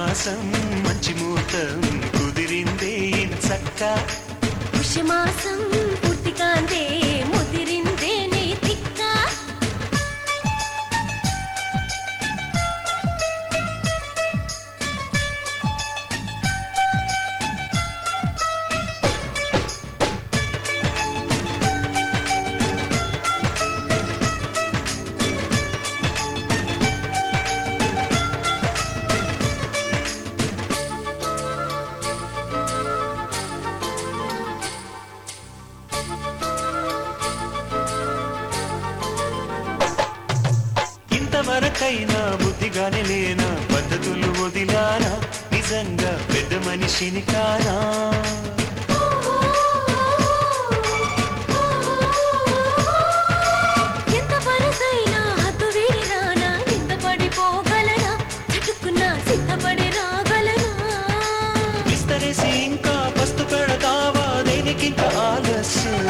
మాఘమాసం మంచి ముహూర్తం కుదిరిందే చక్క పుష్యమాసం పూర్తిగాందే ముదిరిందే నీ తిక్క ఇంతవరకైనా బుద్ధిగానే లేనా పద్ధతులు వదిలానా నిజంగా పెద్ద మనిషిని కానా ఎంతవరకైనా హద్దు వీడినానా ఇంత పడిపోగలనా చటుక్కున్నా సిద్ధపడి రాగలనా విస్తరేసి ఇంకా పస్తు పెడతావా దేనికింక ఆలస్యం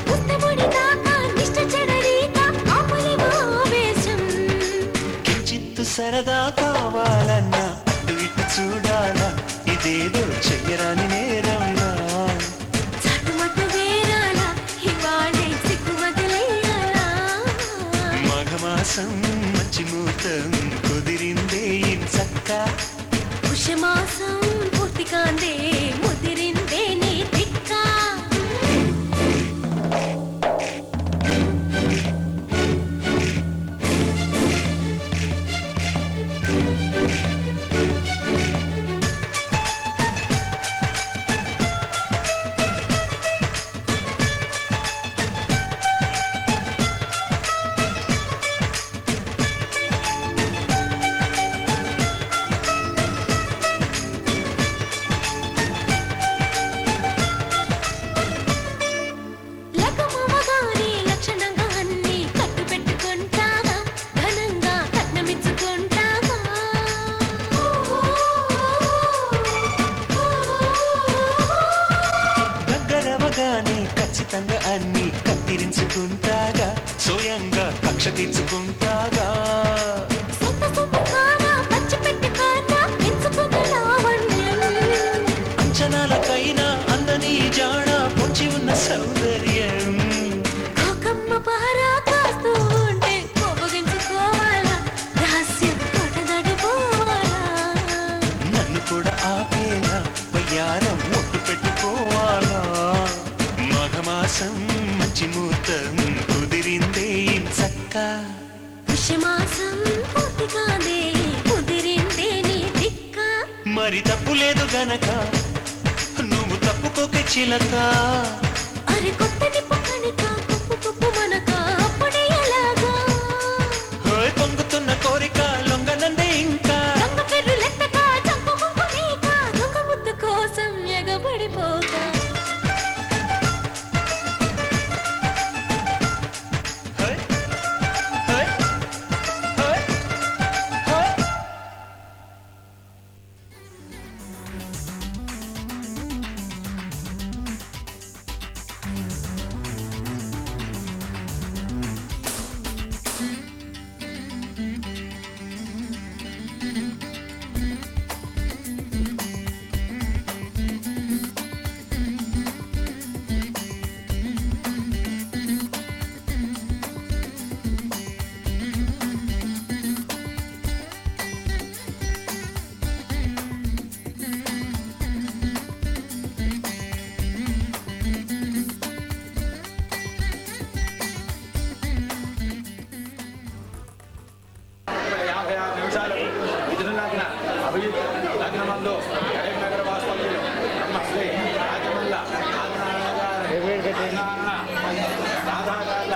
పుస్తముడి దాకా నిష్ట చెడరీగా ఆపలేవా ఆవేశం కించిత్తు సరదా కావాలన్నా అటు ఇటు చూడాలా ఇదేదో చెయ్యరాని నేరంగా చటుమటు వేరాలా ఇవాళే సిగ్గు వదిలేయాలా మాఘమాసం మంచి ముహూర్తం కుదిరిందే చక్క పుష్యమాసం పూర్తిగాందే ముదిరిందే నీ తిక్క లగమమగానే లక్షణంగా అన్ని కట్టు పెట్టుకుంటాగా ఘనంగా కట్నమిచ్చుకుంటాగా దగ్గరవగానే ఖచ్చితంగా అన్ని కత్తిరించుకుంటాగా స్వయంగా కక్ష తీర్చుకుంటాగా సొంత సొంతకానా పచ్చి పెట్టుకానా ఎంచుకున్న లావణ్యం అంచనాలకైనా అందని జాడ పొంచి ఉన్న సౌందర్యం కోకమ్మ పహరా కాస్తూ ఉంటే కోపగించుకోవాలా రహస్యం కోట దాటిపోవాలా నన్ను కూడా ఆపేలా వయ్యారం ఒట్టు పెట్టుకోవాలా మాఘమాసం మంచి ముహూర్తం కుదిరిందే చక్క పుష్యమాసం పూర్తిగానే ముదిరిందే నీ తిక్క మరి తప్పు లేదు గనక నువ్వు తప్పుకోకే చిలక అరే కొత్త నిప్పు కనుక కుప్పు కుప్పు మనక అప్పుడే ఎలాగా హోయ్ పొంగుతున్న కోరిక లొంగనందే ఇంకా దొంగ పెర్రు లెక్కక చంపు ముక్కు నీక దొంగ ముద్దు కోసం ఎగబడిపోతా హోయ్ హోయ్ హోయ్ హోయ్ లగ్నమందు కరీంనగర్ వాస్తవ్యులు బ్రహ్మశ్రీ రాజమల్ల రాధాకాల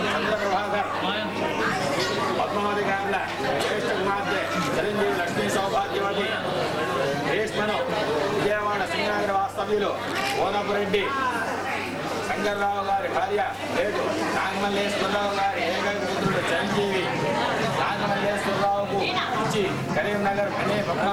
చంద్రప్రభాకర్ పద్మావతి గారుల జ్యేష్ఠ కుమార్తె చిరంజీవి లక్ష్మీ సౌభాగ్యవతి రేష్మను విజయవాడ సింగనగర్ వాస్తవ్యులు ఓనపురెడ్డి శంకర్రావు గారి భార్య లేదు నాగమల్లేశ్వరరావు గారి ఏకైక పుత్రుడు చిరంజీవి నాగమల్లేశ్వరరావుకు ఇచ్చి కరీంనగర్ అనే పద్మ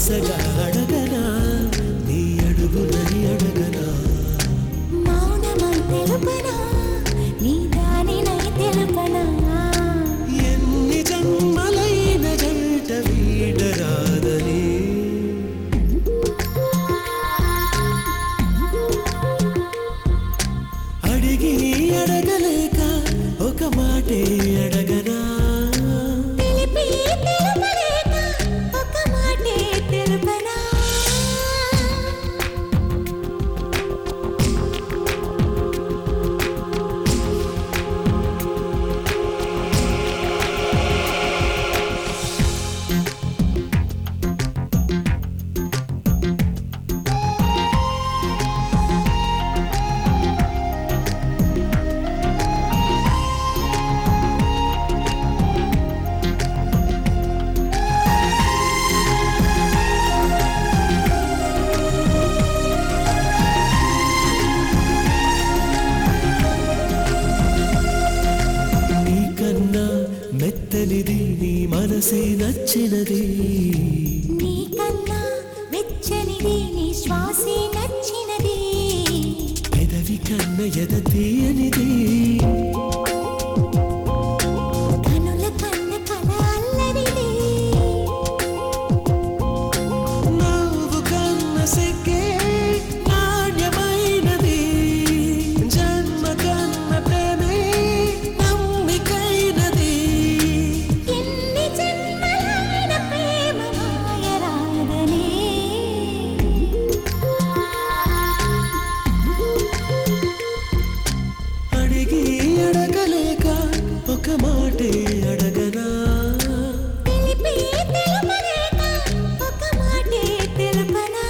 ఆశగా అడగనా నీ అడుగునని అడగనా మౌనమై తెలుపనా నీ దానినై తెలుపనా ఎన్ని జన్మలైన జంట వీడరాదని అడిగి అడగలేక ఒక మాటే అడగనా తెలిపి తెలుపలేక ఒక మాటే తెలుపనా నీకన్నా మెత్తనిది నీ మనసే నచ్చినది నీకన్నా వెచ్చనిది నీ శ్వాసే నచ్చినది పెదవి కన్న ఎద తీయనిది కనుల కన్న కల అల్లరిది నవ్వు కన్న సిగ్గే నాణ్యమైనది జన్మ కన్న ప్రేమే నమ్మికైనది ఎన్ని జన్మలైన ప్రేమ మాయరాగనే అడిగి అడగలేక ఒక మాటే అడగనా తెలిపి తెలుపలేక ఒక మాటే తెలుపనా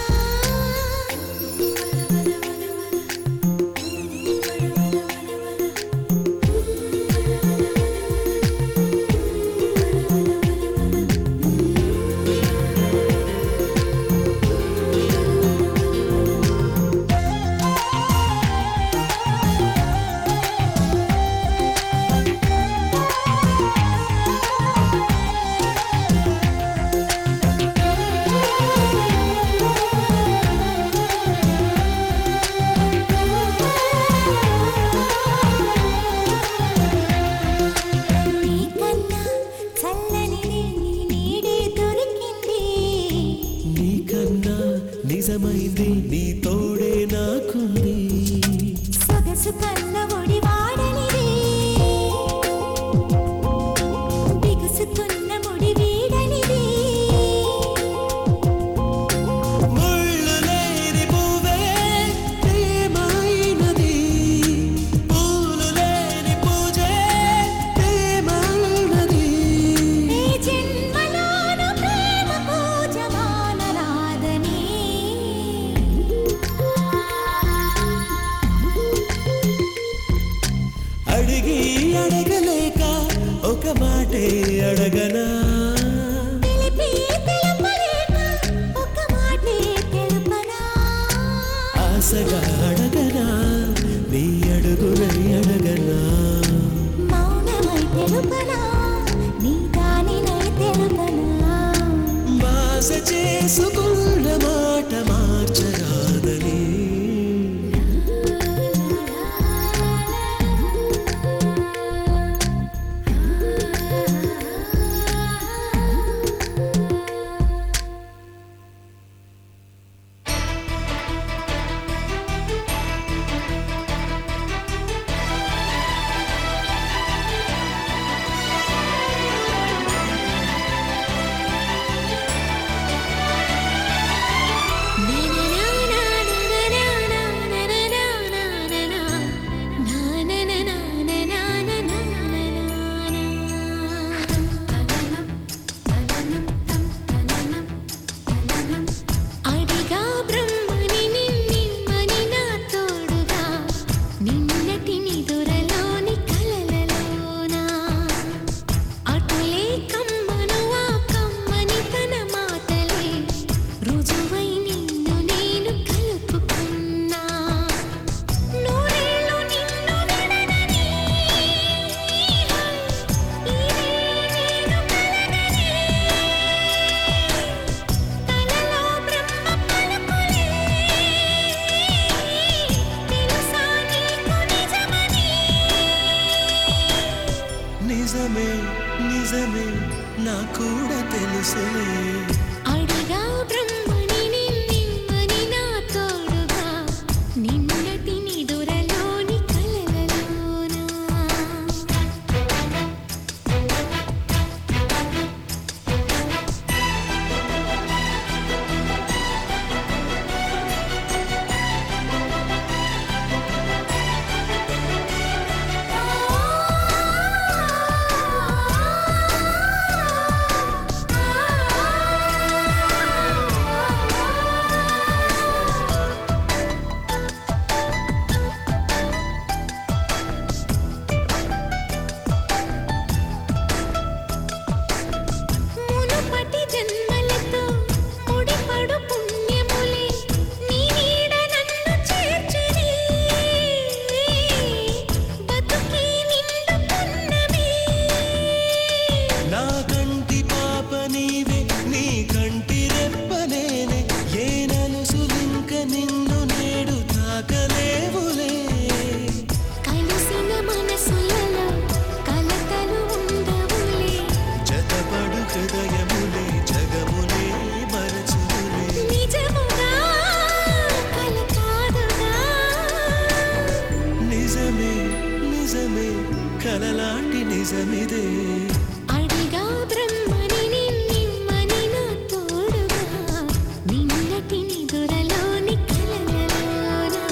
నీకన్నా చల్లనిది నీ నీడే దొరికింది నీకన్నా నిజమైంది నీ తోడే నాకుంది సొగసు కన్న ఒడి వాడనిది బిగుసుతున్న ముడి వీడనిది ముళ్ళు లేని పువ్వే ప్రేమైనది పూలు లేని పూజే ప్రేమైనది ఈ జన్మలోను ప్రేమ పూజ మానరాదని అడిగి అడగలేక ఒక మాటే అడగనా తెలిపి తెలుపలేక ఒక మాటే తెలుపనా ఆశగా అడగనా నీ అడుగునై అడగనా మౌనమై తెలుపనా నీ దానినై తెలుపనా బాస చేసుకున్న మాట మార్చరాదని నీ కూడా తెలుసులే. అడిగా బ్రహ్మని నిమ్మని నా తోడుగా నిన్నటి నిదురలోని కలలలోనా. మునుపటి జన్మలతో ముడిపడు పుణ్యములే నీ నీడ నన్ను చేర్చిరి. బతుకే నిండు పున్నమి. నా కంటి పాప నీవే, నీ కంటి రెప్ప నేనే. ఏ నలుసులింక నిన్ను నేడు తాకలేవులే. కలిసిన మనసులలో కలతలు ఉండవులే. జతపడు హృదయములే జగములే మరచులే. నిజముగా కల కాదుగా. నిజమే నిజమే కలలాంటి నిజమిదే. అడిగా బ్రహ్మని నిమ్మని నా తోడుగా నిన్నటి నిదురలోని కలలలోనా.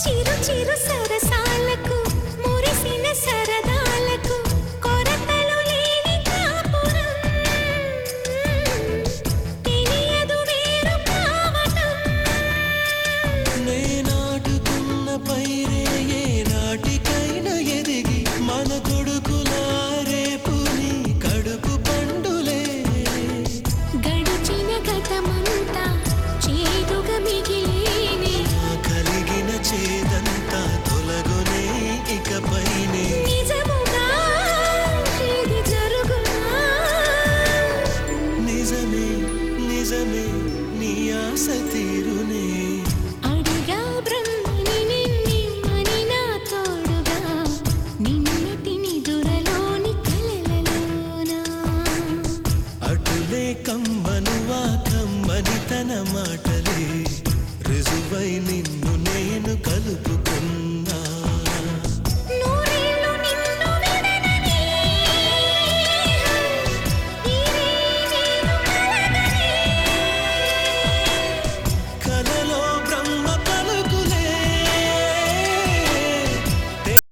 చిరు చిరు సరసాలకు మురిసిన సరదాలకు కొరతలు లేని కాపురం. తెలియదు వేరు కావటం. నే నాటుకున్న పైరే ఏ నాటికైనా ఎదిగి మన కొడుకులా రేపు నీ కడుపు పండులే. గడిచిన గతమంతా చేదుగా మిగిలేనే. కలిగిన చేదంతా తొలగునే ఇకపైనే. నిజముగా ఇది జరుగునా. నిజమే నిజమే నీ ఆశ తీరునే. అడిగా బ్రహ్మని నిమ్మని నా తోడుగా నిన్నటి నిదురలోని కలలలోనా. అటులే కమ్మనువా కమ్మని తన మాటలే రుజువై నీ